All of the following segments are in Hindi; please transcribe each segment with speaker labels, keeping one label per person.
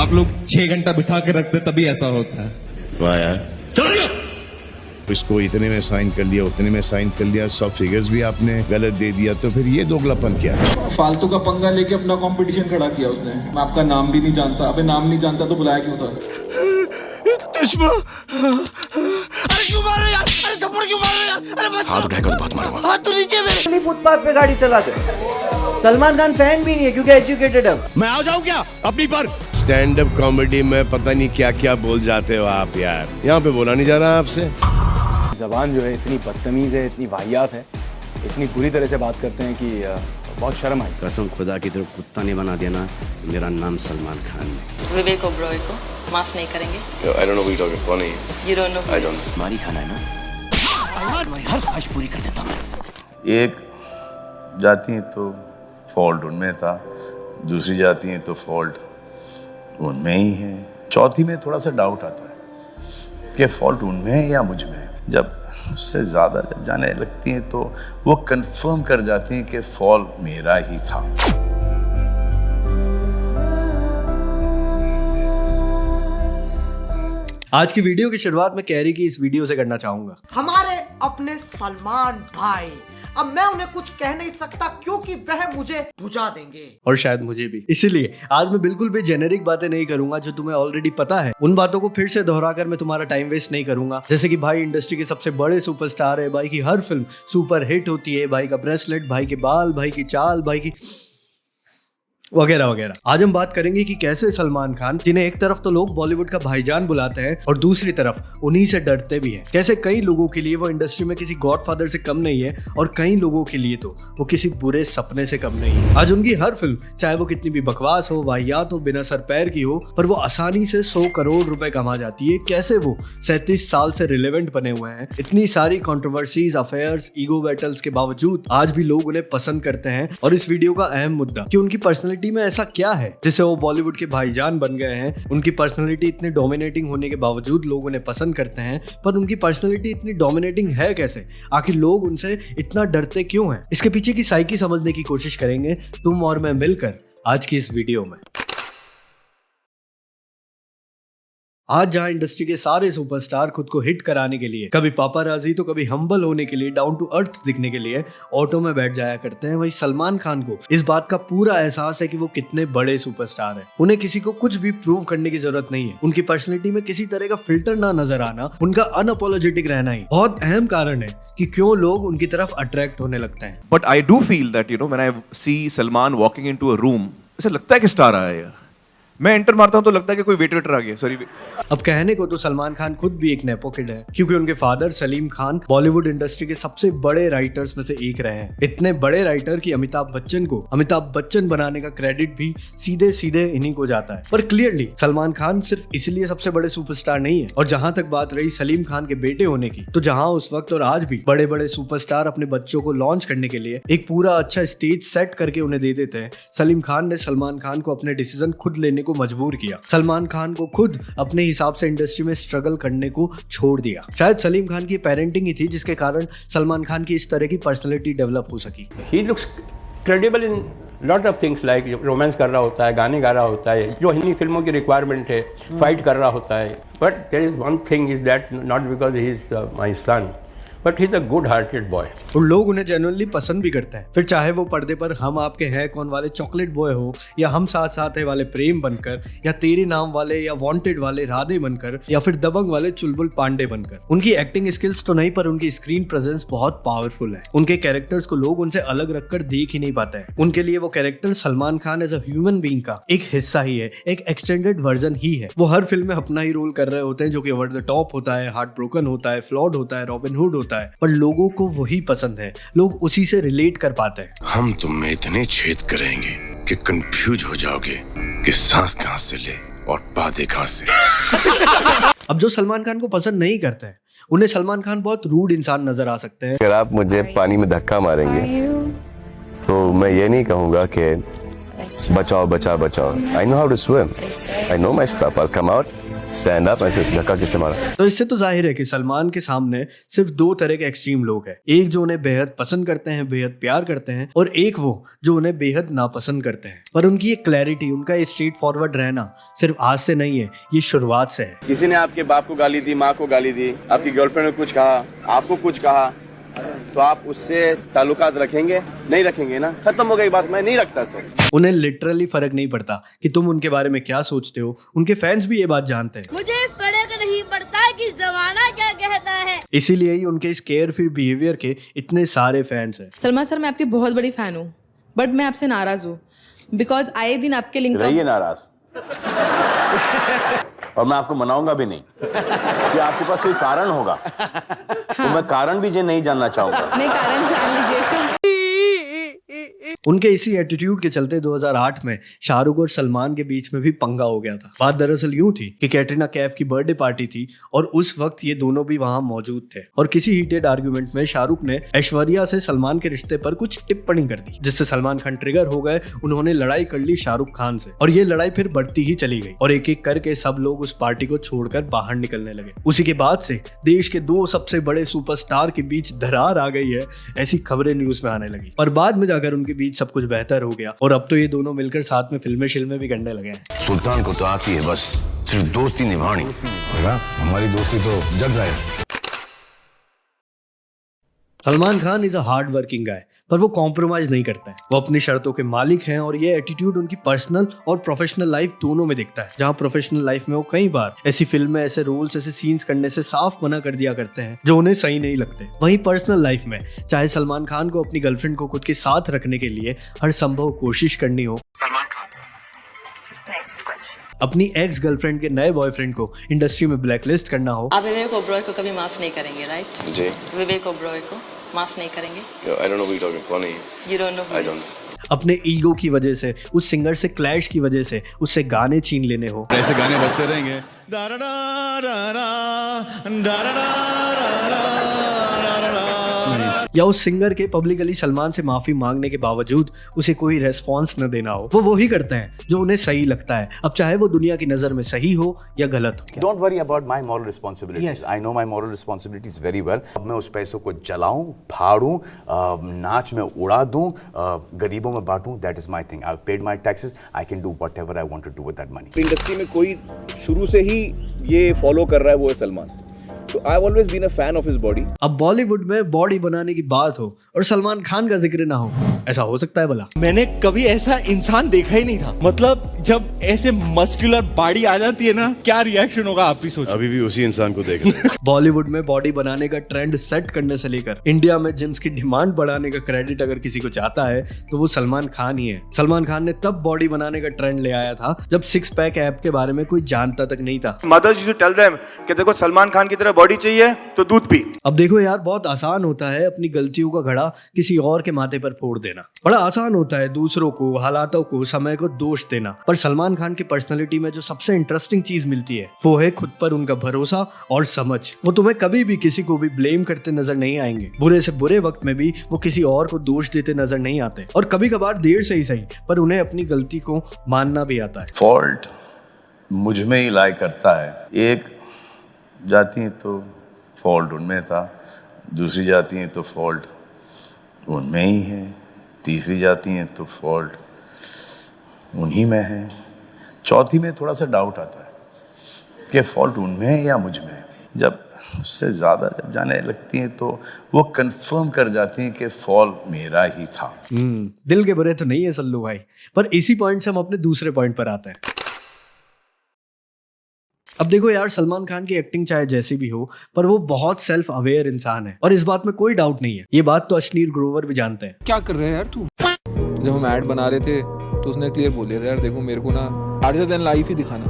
Speaker 1: आप लोग 6 घंटा बिठा के रखते तभी ऐसा होता है।
Speaker 2: वाह यार,
Speaker 3: इसको इतने में साइन कर लिया, उतने में साइन कर लिया, सब फिगर्स भी आपने गलत दे दिया, तो फिर ये दोगलापन क्या है?
Speaker 4: फालतू का पंगा लेके अपना कंपटीशन खड़ा किया उसने। मैं आपका नाम भी नहीं जानता। अबे नाम नहीं जानता तो बुलाया क्यों था?
Speaker 5: अरे क्यों मार रहे यार? अरे थप्पड़ क्यों मार रहे यार? अरे बस
Speaker 2: हाथ उठाएगा तो बहुत मारूंगा।
Speaker 5: हाथ तो नीचे मेरे।
Speaker 6: फुटपाथ पे गाड़ी चलाते। सलमान खान फैन भी नहीं है क्योंकि एजुकेटेड है।
Speaker 2: मैं आ जाऊं क्या अपनी पर?
Speaker 3: स्टैंड अप कॉमेडी में पता नहीं क्या क्या बोल जाते हो आप यार, यहाँ पे बोला नहीं जा रहा आपसे।
Speaker 7: ज़बान जो है इतनी बदतमीज़ है, इतनी वाहियात है, इतनी बुरी तरह से बात करते हैं कि बहुत शर्म आई।
Speaker 2: कसम खुदा की तरफ कुत्ता नहीं बना देना, मेरा नाम सलमान खान है।
Speaker 8: विवेक ओबरॉय को माफ नहीं करेंगे।
Speaker 2: I don't know who you're talking funny.
Speaker 8: You don't know.
Speaker 2: I don't.
Speaker 5: हमारी खाना है ना, तुम्हारी हर ख्वाहिश पूरी कर देता हूँ।
Speaker 9: एक जाती तो फॉल्ट उनमें था, दूसरी जाती है तो फॉल्ट उनमें ही है, चौथी में थोड़ा सा डाउट आता है कि फॉल्ट उनमें है या मुझ में है। जब उससे ज़्यादा जब जाने लगती हैं तो वो कंफर्म कर जाती हैं कि फॉल्ट मेरा ही था।
Speaker 6: आज की वीडियो की शुरुआत में कैरी की इस वीडियो से करना चाहूंगा।
Speaker 5: हमारे अपने सलमान भाई, अब मैं उन्हें कुछ कह नहीं सकता क्योंकि वह मुझे बुझा देंगे
Speaker 6: और शायद मुझे भी। इसीलिए आज मैं बिल्कुल भी जेनेरिक बातें नहीं करूंगा जो तुम्हें ऑलरेडी पता है। उन बातों को फिर से दोहराकर मैं तुम्हारा टाइम वेस्ट नहीं करूंगा। जैसे कि भाई इंडस्ट्री के सबसे बड़े सुपरस्टार है, भाई की हर फिल्म सुपर हिट होती है, भाई का ब्रेसलेट, भाई के बाल, भाई की चाल, भाई की वगैरह वगैरह। आज हम बात करेंगे कि कैसे सलमान खान, जिन्हें एक तरफ तो लोग बॉलीवुड का भाईजान बुलाते हैं और दूसरी तरफ उन्हीं से डरते भी हैं, कैसे कई लोगों के लिए वो इंडस्ट्री में किसी गॉडफादर से कम नहीं है और कई लोगों के लिए तो वो किसी बुरे सपने से कम नहीं है। आज उनकी हर फिल्म, चाहे वो कितनी भी बकवास हो, वाहियात हो, बिना सर पैर की हो, पर वो आसानी से 100 करोड़ रुपए कमा जाती है। कैसे वो 37 साल से रिलेवेंट बने हुए हैं, इतनी सारी कंट्रोवर्सीज, अफेयर्स, ईगो बैटल्स के बावजूद आज भी लोग उन्हें पसंद करते हैं। और इस वीडियो का अहम मुद्दा कि उनकी पर्सनैलिटी में ऐसा क्या है जिससे वो बॉलीवुड के भाईजान बन गए हैं। उनकी पर्सनैलिटी इतनी डोमिनेटिंग होने के बावजूद लोग उन्हें पसंद करते हैं, पर उनकी पर्सनैलिटी इतनी डोमिनेटिंग है कैसे? आखिर लोग उनसे इतना डरते क्यों हैं? इसके पीछे की साइकी समझने की कोशिश करेंगे तुम और मैं मिलकर आज की इस वीडियो में। आज जहां इंडस्ट्री के सारे सुपरस्टार खुद को हिट कराने के लिए, कभी पापाराजी तो कभी हम्बल होने के लिए, डाउन टू अर्थ दिखने के लिए ऑटो में बैठ जाया करते हैं, वहीं सलमान खान को इस बात का पूरा एहसास है कि वो कितने बड़े सुपरस्टार हैं। उन्हें किसी को कुछ भी प्रूव करने की जरूरत नहीं है। उनकी पर्सनैलिटी में किसी तरह का फिल्टर ना नजर आना, उनका अनअपोलोजेटिक रहना ही बहुत अहम कारण है कि क्यों लोग उनकी तरफ अट्रैक्ट होने लगते हैं।
Speaker 10: But I do feel that when I see Salman walking into a room, ऐसा लगता है कि स्टार आया है। मैं एंटर मारता हूँ तो लगता है कि कोई वेटर आ गया। सॉरी।
Speaker 6: अब कहने को तो सलमान खान खुद भी एक नेपो किड है, क्योंकि उनके फादर सलीम खान बॉलीवुड इंडस्ट्री के सबसे बड़े राइटर्स में से एक रहे हैं। इतने बड़े राइटर कि अमिताभ बच्चन को अमिताभ बच्चन बनाने का क्रेडिट भी सीधे सीधे इन्हीं को जाता है। पर क्लियरली सलमान खान सिर्फ इसलिए सबसे बड़े सुपरस्टार नहीं है। और जहां तक बात रही सलीम खान के बेटे होने की, तो जहां उस वक्त और आज भी बड़े बड़े सुपरस्टार अपने बच्चों को लॉन्च करने के लिए एक पूरा अच्छा स्टेज सेट करके उन्हें दे देते हैं, सलीम खान ने सलमान खान को अपने डिसीजन खुद लेने को मजबूर किया। सलमान खान को खुद अपने हिसाब से इंडस्ट्री में स्ट्रगल करने को छोड़ दिया। शायद सलीम खान की पेरेंटिंग ही थी जिसके कारण सलमान खान की इस तरह की पर्सनैलिटी डेवलप हो सकी।
Speaker 7: He looks credible in lot of things, like romance कर रहा होता है, गाने गा रहा होता है, जो हिंदी फिल्मों की रिक्वायरमेंट है, फाइट कर रहा होता है। But there is one thing is that not because he is my son, but he is a good hearted boy.
Speaker 6: और लोग उन्हें जेन्युइनली पसंद भी करते हैं। फिर चाहे वो पर्दे पर हम आपके हैं कौन वाले चॉकलेट बॉय हो, या हम साथ साथ है वाले प्रेम बनकर, या तेरे नाम वाले या वांटेड वाले राधे बनकर, या फिर दबंग वाले चुलबुल पांडे बनकर। उनकी एक्टिंग स्किल्स तो नहीं, पर उनकी स्क्रीन प्रेजेंस बहुत पावरफुल है। उनके कैरेक्टर्स को लोग उनसे अलग रखकर देख ही नहीं पाते हैं। उनके लिए वो character Salman Khan as a human being का एक हिस्सा ही है, एक एक्सटेंडेड वर्जन ही है। वो हर फिल्म में अपना ही रोल कर रहे होते हैं जो कि ओवर द टॉप होता है, हार्ट ब्रोकन होता है, फ्लॉड होता है, रॉबिन हुड होता है, पर लोगों को वही पसंद है। लोग उसी से रिलेट कर पाते हैं।
Speaker 2: हम तुम में इतने छेद करेंगे कि कंफ्यूज हो जाओगे कि सांस कहां से ले और बातें कहां से।
Speaker 6: अब जो सलमान खान को पसंद नहीं करते हैं, उन्हें सलमान खान बहुत रूड इंसान नजर आ सकते हैं।
Speaker 9: अगर आप मुझे पानी में धक्का मारेंगे तो मैं ये नहीं कहूँगा कि बचाओ बचाओ बचाओ। I know how to swim. I know my stuff. I'll come out
Speaker 2: stand up, ऐसे धक्का किसने मारा?
Speaker 6: तो इससे तो जाहिर है कि सलमान के सामने सिर्फ दो तरह के एक्सट्रीम लोग हैं, एक जो उन्हें बेहद पसंद करते हैं, बेहद प्यार करते हैं, और एक वो जो उन्हें बेहद नापसंद करते हैं। पर उनकी ये क्लैरिटी, उनका ये स्ट्रेट फॉरवर्ड रहना सिर्फ आज से नहीं है, ये शुरुआत से है।
Speaker 7: किसी ने आपके बाप को गाली दी, माँ को गाली दी, आपकी गर्लफ्रेंड ने कुछ कहा, आपको कुछ कहा, तो आप उससे ताल्लुकात रखेंगे? नहीं रखेंगे ना, खत्म हो गई बात, मैं नहीं रखता सर।
Speaker 6: उन्हें लिटरली फर्क नहीं पड़ता कि तुम उनके बारे में क्या सोचते हो, उनके फैंस भी ये बात जानते हैं।
Speaker 8: मुझे फर्क नहीं पड़ता कि जमाना क्या कहता है।
Speaker 6: इसीलिए ही उनके इस केयर फ्री बिहेवियर के इतने सारे फैंस हैं।
Speaker 8: सलमान सर, मैं आपकी बहुत बड़ी फैन हूँ, बट मैं आपसे नाराज हूँ, बिकॉज आए दिन आपके लिंक
Speaker 2: रहिए नाराज और मैं आपको मनाऊंगा भी नहीं कि आपके पास कोई कारण होगा। तो मैं कारण भी नहीं जानना चाहूंगा।
Speaker 8: नहीं, कारण जान लीजिए सर।
Speaker 6: उनके इसी एटीट्यूड के चलते 2008 में शाहरुख और सलमान के बीच में भी पंगा हो गया था। बात दरअसल यूं थी कि कैटरीना कैफ की बर्थडे पार्टी थी और उस वक्त ये दोनों भी वहां मौजूद थे, और किसी हीटेड आर्गुमेंट में शाहरुख ने ऐश्वर्या से सलमान के रिश्ते पर कुछ टिप्पणी कर दी, जिससे सलमान खान ट्रिगर हो गए। उन्होंने लड़ाई कर ली शाहरुख खान से, और ये लड़ाई फिर बढ़ती ही चली गई, और एक एक करके सब लोग उस पार्टी को छोड़कर बाहर निकलने लगे। उसी के बाद से देश के दो सबसे बड़े सुपरस्टार के बीच दरार आ गई है, ऐसी खबरें न्यूज में आने लगी। और बाद में जाकर उनके बीच सब कुछ बेहतर हो गया, और अब तो ये दोनों मिलकर साथ में फिल्में शिल्में भी करने लगे हैं।
Speaker 2: सुल्तान को तो आती है बस सिर्फ दोस्ती निभानी, हमारी दोस्ती तो जग जाए।
Speaker 6: Salman Khan is a hard working गाय, पर वो कॉम्प्रोमाइज नहीं करता है। वो अपनी शर्तों के मालिक हैं, और ये एटीट्यूड उनकी पर्सनल और प्रोफेशनल लाइफ दोनों में दिखता है। जहाँ प्रोफेशनल लाइफ में वो कई बार ऐसी फिल्में, ऐसे रोल्स, ऐसे सीन्स करने से साफ मना कर दिया करते हैं जो उन्हें सही नहीं लगते। वहीं पर्सनल लाइफ में चाहे सलमान खान को अपनी गर्लफ्रेंड को खुद के साथ रखने के लिए हर संभव कोशिश करनी हो, अपनी एक्स गर्लफ्रेंड के नए बॉयफ्रेंड को इंडस्ट्री में ब्लैकलिस्ट करना हो,
Speaker 8: आप विवेक ओबरॉय को कभी माफ नहीं करेंगे, राइट?
Speaker 2: जी,
Speaker 8: विवेक ओबरॉय को माफ नहीं करेंगे।
Speaker 2: I don't know who you're talking, कौन है ये?
Speaker 8: You don't know who
Speaker 2: I
Speaker 8: he
Speaker 2: don't
Speaker 8: is.
Speaker 2: know.
Speaker 6: अपने ईगो की वजह से, उस सिंगर से क्लैश की वजह से उससे गाने छीन लेने हो,
Speaker 1: ऐसे गाने बजते रहेंगे।
Speaker 6: या उस सिंगर के पब्लिकली सलमान से माफी मांगने के बावजूद उसे कोई रेस्पॉन्स न देना हो। वो वही करते हैं जो उन्हें सही लगता है, अब चाहे वो दुनिया की नजर में सही हो या गलत हो।
Speaker 11: Don't worry about my moral responsibilities. I know my moral responsibilities very well. अब मैं उस पैसों को जलाऊं, फाड़ूं, नाच में उड़ा दूं, गरीबों में बांटूं, that is my thing. I've paid my taxes. I can do whatever I want to do with that money.
Speaker 10: Industry में कोई शुरू से ही ये फॉलो कर रहा है, वो है सलमान। तो I have always been a fan of his body.
Speaker 6: अब बॉलीवुड में बॉडी बनाने की बात हो और सलमान खान का जिक्र ना हो, ऐसा हो सकता है भला?
Speaker 1: मैंने कभी ऐसा इंसान देखा ही नहीं था। मतलब जब ऐसे मस्कुलर बॉडी आ जाती है ना, क्या रिएक्शन होगा आप भी सोचो।
Speaker 2: अभी भी उसी इंसान को देख रहे हैं।
Speaker 6: बॉलीवुड में बॉडी बनाने का ट्रेंड सेट करने से लेकर इंडिया में जिम्स की डिमांड बढ़ाने का क्रेडिट अगर किसी को चाहता है तो वो सलमान खान ही है। सलमान खान ने तब बॉडी बनाने का ट्रेंड ले आया था जब सिक्स पैक ऐप के बारे में कोई जानता तक नहीं था।
Speaker 10: Mothers used to tell them कि देखो सलमान खान की तरह बॉडी चाहिए तो दूध पी।
Speaker 6: अब देखो यार, बहुत आसान होता है अपनी गलतियों का घड़ा किसी और के माथे पर फोड़ देना। बड़ा आसान होता है दूसरों को, हालातों को, समय को दोष देना। पर सलमान खान की पर्सनैलिटी में जो सबसे इंटरेस्टिंग चीज मिलती है वो है खुद पर उनका भरोसा और समझ। वो तुम्हें कभी भी किसी को भी ब्लेम करते नजर नहीं आएंगे। बुरे से बुरे वक्त में भी वो किसी और को दोष देते नजर नहीं आते, और कभी कभार देर से ही सही पर उन्हें अपनी गलती को मानना भी आता है।
Speaker 9: फॉल्ट मुझ में ही लाई करता है। एक जाती है तो फॉल्ट उनमें था, दूसरी जाती है तो फॉल्ट उनमें ही है, तीसरी जाती है तो फॉल्ट उन्हीं में है, चौथी में थोड़ा सा डाउट आता है कि फॉल्ट उनमें है या मुझ में है। जब उससे ज़्यादा जब जाने लगती हैं तो वो कंफर्म कर जाती हैं कि फॉल्ट मेरा ही था।
Speaker 6: दिल के बुरे तो नहीं है सल्लू भाई। पर इसी पॉइंट से हम अपने दूसरे पॉइंट पर आते हैं। अब देखो यार, सलमान खान की एक्टिंग चाहे जैसी भी हो, पर वो बहुत सेल्फ अवेयर इंसान है, और इस बात में कोई डाउट नहीं है। ये बात तो अश्नीर ग्रोवर भी जानते हैं।
Speaker 4: क्या कर रहे हैं यार तू? जब हम ऐड बना रहे थे तो उसने क्लियर बोल दिया था, यार देखो मेरे को ना लार्जर देन लाइफ ही दिखाना,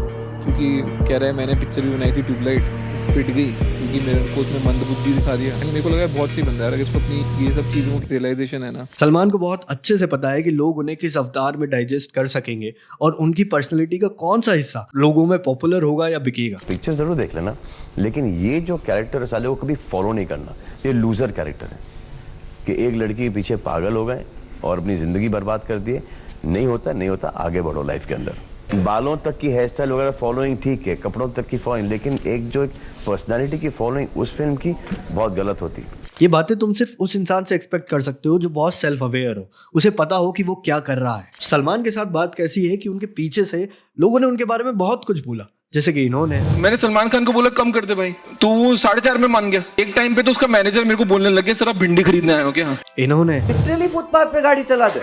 Speaker 4: क्योंकि कह रहा है मैंने पिक्चर भी बनाई थी ट्यूबलाइट, पिट गई क्योंकि मेरे को उसमें मंदबुद्धि दिखा दिया। मेरे को लगा बहुत सही बंदा है, अगर इसको अपनी ये सब चीज़ों की रियलाइजेशन है ना।
Speaker 6: सलमान को बहुत अच्छे से पता है कि लोग उन्हें किस अवतार में डाइजेस्ट कर सकेंगे और उनकी पर्सनैलिटी का कौन सा हिस्सा लोगों में पॉपुलर होगा या बिकेगा।
Speaker 2: पिक्चर जरूर देख लेना, लेकिन ये जो कैरेक्टर साले वो कभी फॉलो नहीं करना। ये लूजर कैरेक्टर है कि एक लड़की के पीछे पागल हो गए और अपनी जिंदगी बर्बाद कर दिए। नहीं होता, आगे बढ़ो लाइफ के अंदर।
Speaker 9: बालों तक की हेयर स्टाइल वगैरह फॉलोइंग ठीक है, कपड़ों तक की फॉलोइंग, लेकिन एक जो पर्सनालिटी की फॉलोइंग उस फिल्म की बहुत गलत होती।
Speaker 6: ये बातें तुम सिर्फ उस इंसान से एक्सपेक्ट कर सकते हो जो बहुत सेल्फ अवेयर हो, उसे पता हो कि वो क्या कर रहा है। सलमान के साथ बात कैसी है कि उनके पीछे से लोगों ने उनके बारे में बहुत कुछ बोला, जैसे कि इन्होंने।
Speaker 4: मैंने सलमान खान को बोला कम कर दे भाई, तो वो 4.5 में मान गया। एक टाइम पे तो उसका मैनेजर मेरे को बोलने लग गया सर आप भिंडी खरीदने आए हो क्या?
Speaker 6: इन्होंने
Speaker 5: लिटरली फुटपाथ पे गाड़ी चला दे।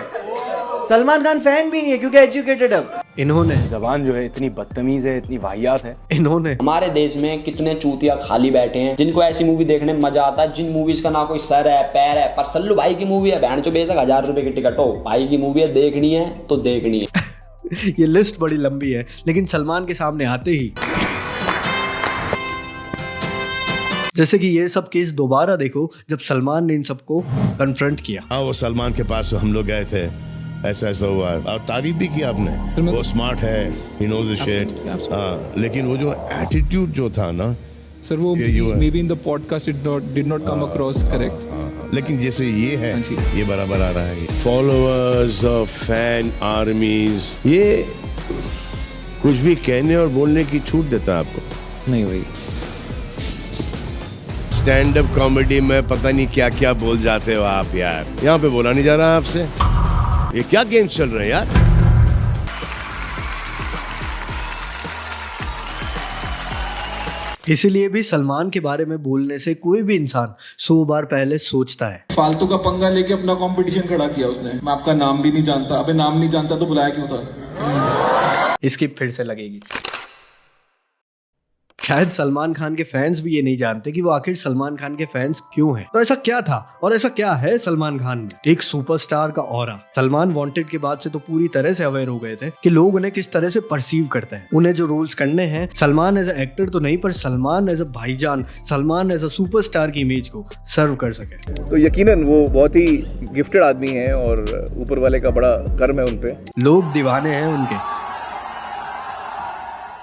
Speaker 5: सलमान खान फैन भी नहीं है क्योंकि एजुकेटेड है।
Speaker 6: इन्होंने
Speaker 7: जबान जो है इतनी बदतमीज है, इतनी वाहियात है।
Speaker 6: इन्होंने
Speaker 12: हमारे देश में कितने चूतिया खाली बैठे हैं जिनको ऐसी मूवी देखने में मजा आता है, जिन मूवीज का ना कोई सर है पैर है, पर सल्लू भाई की मूवी है, बहन जो बेशक 1000 रुपए की टिकट हो, भाई की मूवी है, देखनी है तो देखनी है।
Speaker 6: ये लिस्ट बड़ी लंबी है, लेकिन सलमान के सामने आते ही जैसे कि ये सब केस दोबारा देखो जब सलमान ने इन सबको कन्फ्रंट किया।
Speaker 3: हाँ, वो सलमान के पास हम लोग गए थे, ऐसा ऐसा हुआ और तारीफ भी की आपने, वो स्मार्ट है, ही नोज द शिट। हाँ, लेकिन वो जो एटीट्यूड जो था ना
Speaker 4: सर वो may be in the podcast it did not come across correct,
Speaker 3: लेकिन जैसे ये है ये बराबर आ रहा है। फॉलोअर्स ऑफ फैन आर्मीज, ये कुछ भी कहने और बोलने की छूट देता है आपको।
Speaker 4: नहीं भाई,
Speaker 3: स्टैंड अप कॉमेडी में पता नहीं क्या क्या बोल जाते हो आप यार, यहाँ पे बोला नहीं जा रहा आपसे। ये क्या गेम चल रहे हैं यार?
Speaker 6: इसीलिए भी सलमान के बारे में बोलने से कोई भी इंसान 100 बार पहले सोचता है।
Speaker 4: फालतू का पंगा लेके अपना कंपटीशन खड़ा किया उसने। मैं आपका नाम भी नहीं जानता। अबे नाम नहीं जानता तो बुलाया क्यों था?
Speaker 6: इसकी फिर से लगेगी। शायद सलमान खान के फैंस भी ये नहीं जानते कि वो आखिर सलमान खान के फैंस क्यों हैं। तो ऐसा क्या था और ऐसा क्या है सलमान खान में? एक सुपरस्टार का ऑरा। सलमान वांटेड के बाद से तो पूरी तरह से अवेयर हो गए थे कि लोग उन्हें किस तरह से परसीव करते हैं, उन्हें जो रोल्स करने हैं। सलमान एज अ एक्टर तो नहीं, पर सलमान एज अ भाईजान, सलमान एज अ सुपरस्टार की इमेज को सर्व कर सके।
Speaker 10: तो यकीनन वो बहुत ही गिफ्टेड आदमी है और ऊपर वाले का बड़ा कर्म है उनपे।
Speaker 6: लोग दीवाने हैं उनके।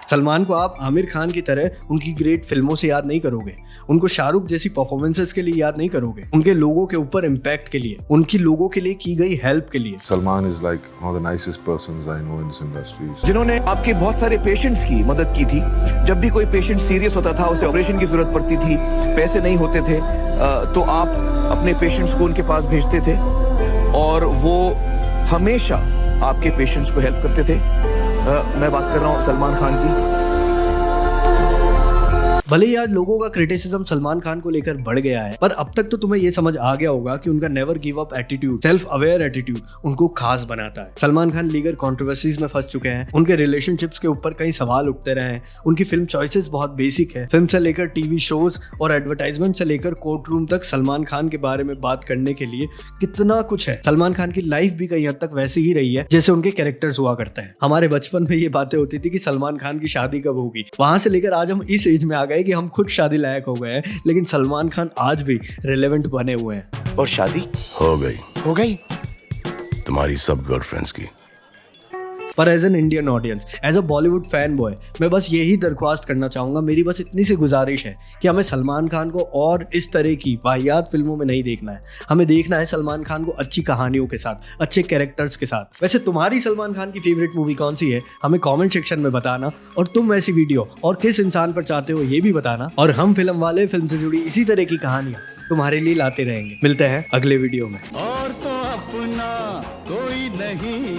Speaker 6: सलमान को आप आमिर खान की तरह उनकी ग्रेट फिल्मों से याद नहीं करोगे, उनको शाहरुख जैसी परफॉर्मेंसेस के लिए याद नहीं करोगे, उनके लोगों के ऊपर इम्पैक्ट के लिए, उनकी लोगों के लिए की गई हेल्प के लिए।
Speaker 2: Salman is like one of the nicest persons I know in this industry,
Speaker 10: जिन्होंने आपके बहुत सारे पेशेंट्स की मदद की थी। जब भी कोई पेशेंट सीरियस होता था, उसे ऑपरेशन की जरूरत पड़ती थी, पैसे नहीं होते थे, तो आप अपने पेशेंट्स को उनके पास भेजते थे और वो हमेशा आपके पेशेंट्स को हेल्प करते थे। मैं बात कर रहा हूँ सलमान खान की।
Speaker 6: भले ही आज लोगों का क्रिटिसिज्म सलमान खान को लेकर बढ़ गया है, पर अब तक तो तुम्हें ये समझ आ गया होगा कि उनका never give up attitude, self aware attitude उनको खास बनाता है। सलमान खान लीगल कंट्रोवर्सीज में फंस चुके हैं, उनके रिलेशनशिप्स के ऊपर कई सवाल उठते रहे हैं, उनकी फिल्म चॉइसेस बहुत बेसिक है। फिल्म से लेकर टीवी शोज और एडवर्टाइजमेंट से लेकर कोर्ट रूम तक सलमान खान के बारे में बात करने के लिए कितना कुछ है। सलमान खान की लाइफ भी कई हद तक वैसी ही रही है जैसे उनके कैरेक्टर्स हुआ करते हैं। हमारे बचपन में ये बातें होती थी कि सलमान खान की शादी कब होगी, वहां से लेकर आज हम इस एज में आ गए कि हम खुद शादी लायक हो गए हैं, लेकिन सलमान खान आज भी रिलेवेंट बने हुए हैं।
Speaker 2: और शादी हो गई तुम्हारी सब गर्लफ्रेंड्स की।
Speaker 6: पर as an Indian audience, as a Bollywood fan boy, मैं बस यही दरख्वास्त करना चाहूंगा, मेरी बस इतनी सी गुजारिश है कि हमें सलमान खान को और इस तरह की वाहियात फिल्मों में नहीं देखना है। हमें देखना है सलमान खान को अच्छी कहानियों के साथ, अच्छे कैरेक्टर्स के साथ। वैसे तुम्हारी सलमान खान की फेवरेट मूवी कौन सी है हमें कॉमेंट सेक्शन में बताना, और तुम ऐसी वीडियो और किस इंसान पर चाहते हो ये भी बताना, और हम फिल्म वाले फिल्म से जुड़ी इसी तरह की कहानियां तुम्हारे लिए लाते रहेंगे। मिलते हैं अगले वीडियो में।
Speaker 3: और तो अपना कोई नहीं